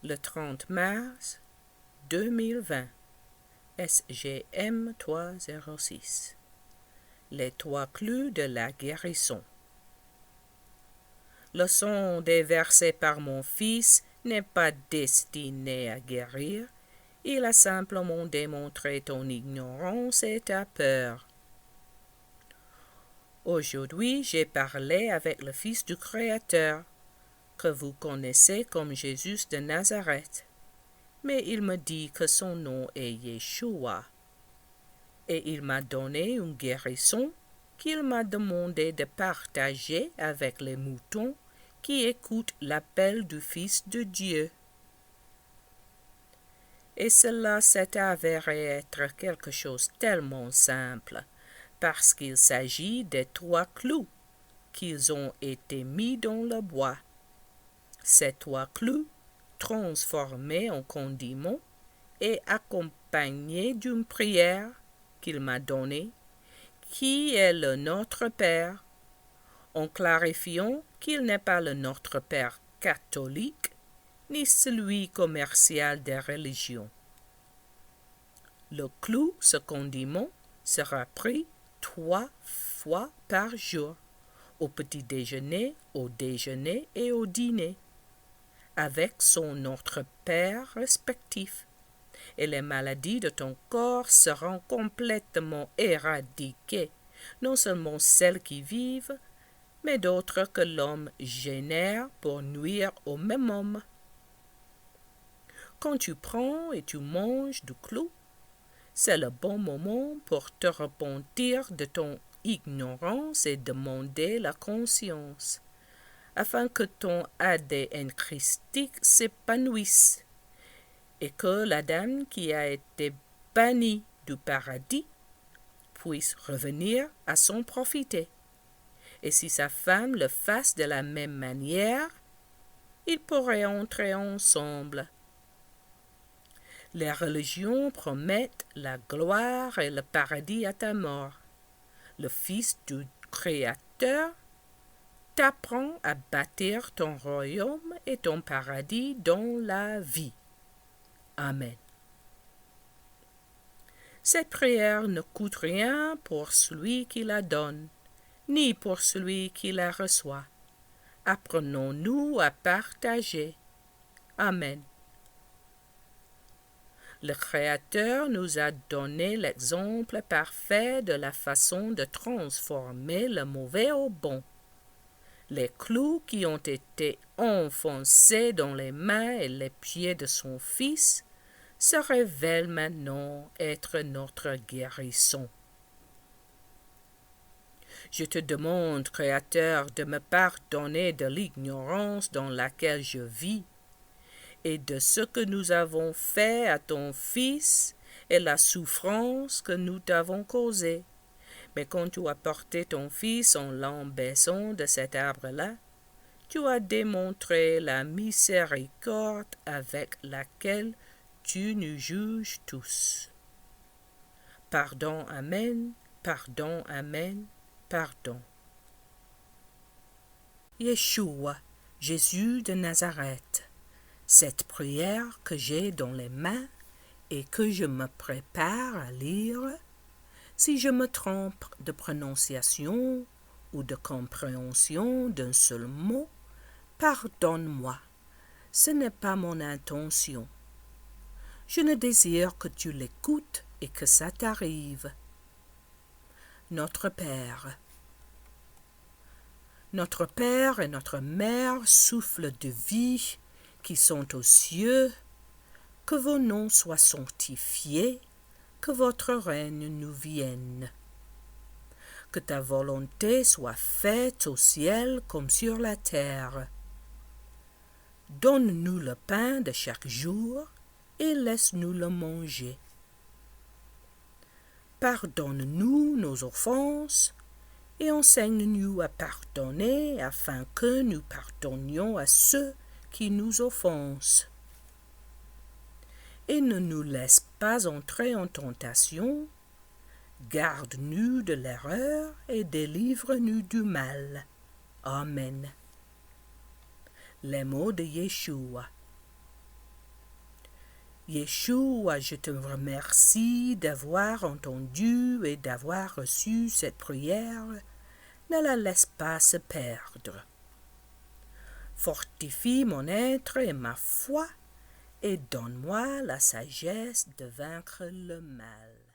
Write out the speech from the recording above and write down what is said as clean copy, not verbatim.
le 30 mars 2020, SGM 306. Les 3 clous de la guérison. Le son déversé par mon fils n'est pas destiné à guérir, il a simplement démontré ton ignorance et ta peur. Aujourd'hui, j'ai parlé avec le Fils du Créateur, que vous connaissez comme Jésus de Nazareth, mais il me dit que son nom est Yeshua, et il m'a donné une guérison qu'il m'a demandé de partager avec les moutons qui écoutent l'appel du Fils de Dieu. Et cela s'est avéré être quelque chose tellement simple, parce qu'il s'agit des 3 clous qu'ils ont été mis dans le bois. Ces 3 clous, transformés en condiments et accompagnés d'une prière qu'il m'a donnée, qui est le Notre Père, en clarifiant qu'il n'est pas le Notre Père catholique, ni celui commercial des religions. Le clou, ce condiment, sera pris 3 fois par jour, au petit déjeuner, au déjeuner et au dîner, avec son Notre Père respectif, et les maladies de ton corps seront complètement éradiquées, non seulement celles qui vivent, mais d'autres que l'homme génère pour nuire au même homme. Quand tu prends et tu manges du clou, c'est le bon moment pour te repentir de ton ignorance et demander la conscience, afin que ton ADN christique s'épanouisse et que l'Adam qui a été banni du paradis puisse revenir à son profiter. Et si sa femme le fasse de la même manière, ils pourraient entrer ensemble. Les religions promettent la gloire et le paradis à ta mort. Le Fils du Créateur t'apprend à bâtir ton royaume et ton paradis dans la vie. Amen. Cette prière ne coûte rien pour celui qui la donne, ni pour celui qui la reçoit. Apprenons-nous à partager. Amen. Le Créateur nous a donné l'exemple parfait de la façon de transformer le mauvais au bon. Les clous qui ont été enfoncés dans les mains et les pieds de son Fils se révèlent maintenant être notre guérison. Je te demande, Créateur, de me pardonner de l'ignorance dans laquelle je vis, et de ce que nous avons fait à ton Fils et la souffrance que nous t'avons causée. Mais quand tu as porté ton Fils en l'embaissant de cet arbre-là, tu as démontré la miséricorde avec laquelle tu nous juges tous. Pardon, Amen, pardon, Amen, pardon. Yeshua, Jésus de Nazareth, cette prière que j'ai dans les mains et que je me prépare à lire, si je me trompe de prononciation ou de compréhension d'un seul mot, pardonne-moi, ce n'est pas mon intention. Je ne désire que tu l'écoutes et que ça t'arrive. Notre Père et notre Mère, souffle de vie qui sont aux cieux, que vos noms soient sanctifiés, que votre règne nous vienne. Que ta volonté soit faite au ciel comme sur la terre. Donne-nous le pain de chaque jour et laisse-nous le manger. Pardonne-nous nos offenses et enseigne-nous à pardonner afin que nous pardonnions à ceux qui nous offensent. Et ne nous laisse pas entrer en tentation, garde-nous de l'erreur et délivre-nous du mal. Amen. Les mots de Yeshua. Yeshua, je te remercie d'avoir entendu et d'avoir reçu cette prière. Ne la laisse pas se perdre. Fortifie mon être et ma foi, et donne-moi la sagesse de vaincre le mal.